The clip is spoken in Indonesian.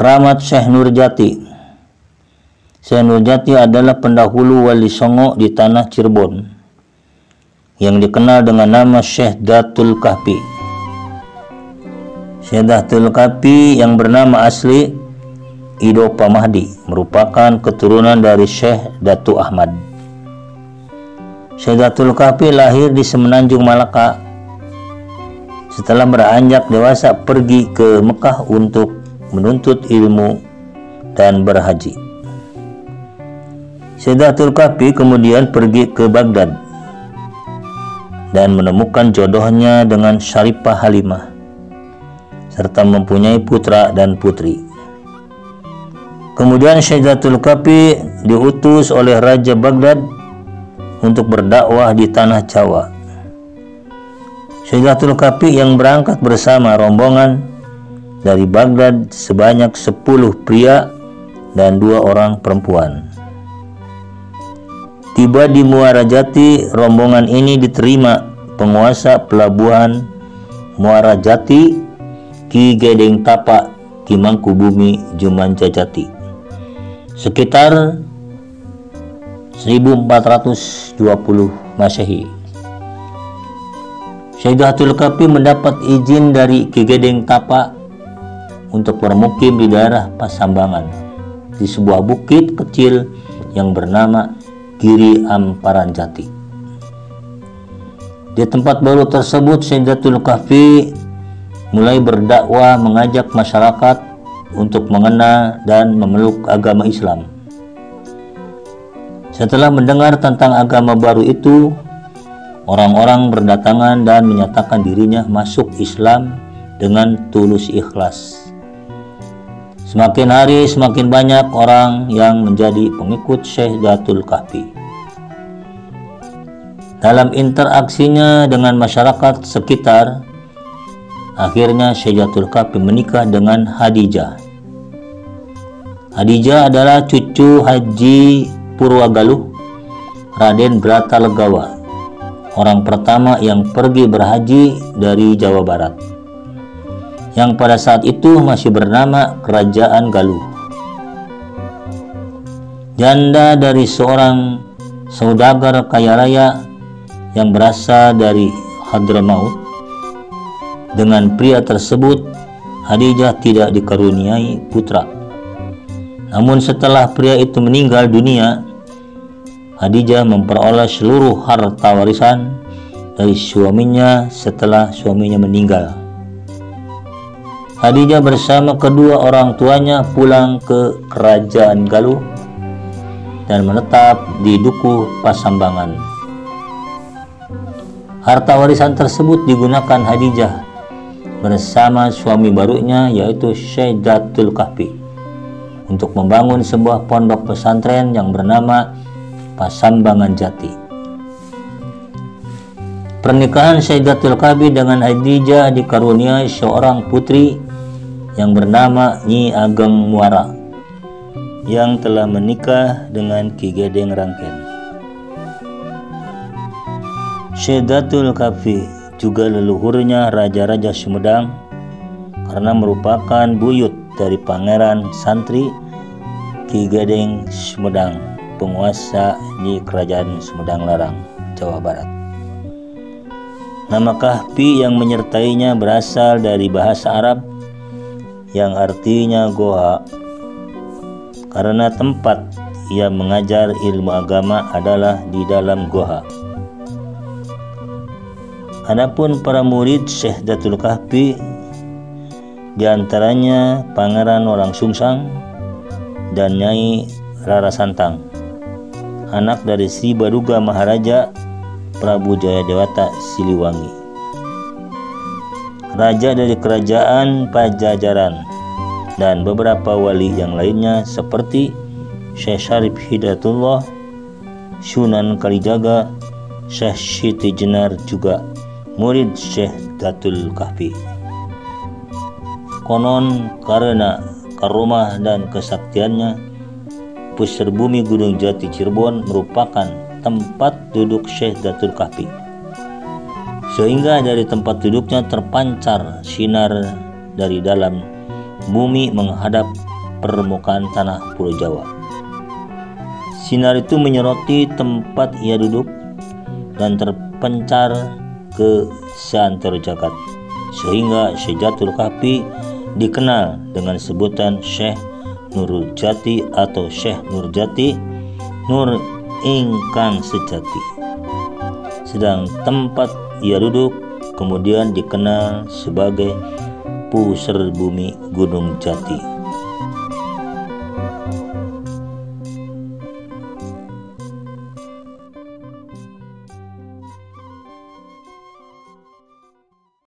Keramat Syekh Nurjati. Syekh Nurjati adalah pendahulu wali songo di tanah Cirebon yang dikenal dengan nama Syekh Datul Kahfi. Syekh Datul Kahfi yang bernama asli Ido Pamahdi merupakan keturunan dari Syekh Datu Ahmad. Syekh Datul Kahfi lahir di Semenanjung Malaka. Setelah beranjak dewasa pergi ke Mekah untuk menuntut ilmu dan berhaji. Syekh Datul Kahfi kemudian pergi ke Baghdad dan menemukan jodohnya dengan Syarifah Halimah serta mempunyai putra dan putri. Kemudian Syekh Datul Kahfi diutus oleh Raja Baghdad untuk berdakwah di tanah Jawa. Syekh Datul Kahfi yang berangkat bersama rombongan dari Baghdad sebanyak 10 pria dan 2 orang perempuan. Tiba di Muara Jati, rombongan ini diterima penguasa pelabuhan Muara Jati, Ki Gedeng Tapa, Ki Mangkubumi Jumanca Jati, sekitar 1420 Masehi. Syekh Datul Kahfi mendapat izin dari Ki Gedeng Tapa untuk bermukim di daerah Pasambangan di sebuah bukit kecil yang bernama Giri Amparan Jati. Di tempat baru tersebut Syekh Datul Kahfi mulai berdakwah, mengajak masyarakat untuk mengenal dan memeluk agama Islam. Setelah mendengar tentang agama baru itu, orang-orang berdatangan dan menyatakan dirinya masuk Islam dengan tulus ikhlas. Semakin hari semakin banyak orang yang menjadi pengikut Syekh Datul Kahfi. Dalam interaksinya dengan masyarakat sekitar, akhirnya Syekh Datul Kahfi menikah dengan Hadijah. Hadijah adalah cucu Haji Purwagaluh, Raden Bratalegawa, orang pertama yang pergi berhaji dari Jawa Barat, yang pada saat itu masih bernama Kerajaan Galuh. Janda dari seorang saudagar kaya raya yang berasal dari Hadramaut. Dengan pria tersebut, Hadijah tidak dikaruniai putra. Namun setelah pria itu meninggal dunia, Hadijah memperoleh seluruh harta warisan dari suaminya setelah suaminya meninggal. Hadijah bersama kedua orang tuanya pulang ke Kerajaan Galuh dan menetap di Dukuh Pasambangan. Harta warisan tersebut digunakan Hadijah bersama suami barunya yaitu Syekh Datul Kahfi untuk membangun sebuah pondok pesantren yang bernama Pasambangan Jati. Pernikahan Syekh Datul Kahfi dengan Hadijah dikaruniai seorang putri yang bernama Nyi Ageng Muara yang telah menikah dengan Ki Gedeng Rangken. Syekh Datul Kahfi juga leluhurnya Raja-Raja Sumedang karena merupakan buyut dari Pangeran Santri Ki Gedeng Sumedang, penguasa di Kerajaan Sumedang Larang, Jawa Barat. Nama Kahfi yang menyertainya berasal dari bahasa Arab yang artinya goa, karena tempat ia mengajar ilmu agama adalah di dalam goa. Adapun para murid Syekh Datul Kahfi, diantaranya Pangeran Orang Sungsang dan Nyai Rara Santang, anak dari Sri Baduga Maharaja Prabu Jayadewata Siliwangi, raja dari Kerajaan Pajajaran, dan beberapa wali yang lainnya seperti Syekh Syarif Hidayatullah, Sunan Kalijaga, Syekh Siti Jenar juga murid Syekh Datul Kahfi. Konon karena karomah dan kesaktiannya, pusar bumi Gunung Jati Cirebon merupakan tempat duduk Syekh Datul Kahfi, sehingga dari tempat duduknya terpancar sinar dari dalam bumi menghadap permukaan tanah Pulau Jawa. Sinar itu menyoroti tempat ia duduk dan terpencar ke seantero jagat, sehingga Syekh Jatul Kahfi dikenal dengan sebutan Syekh Nurul Jati atau Syekh Nurjati, Nur ingkang sejati. Sedang tempat ia duduk kemudian dikenal sebagai pusar bumi Gunung Jati.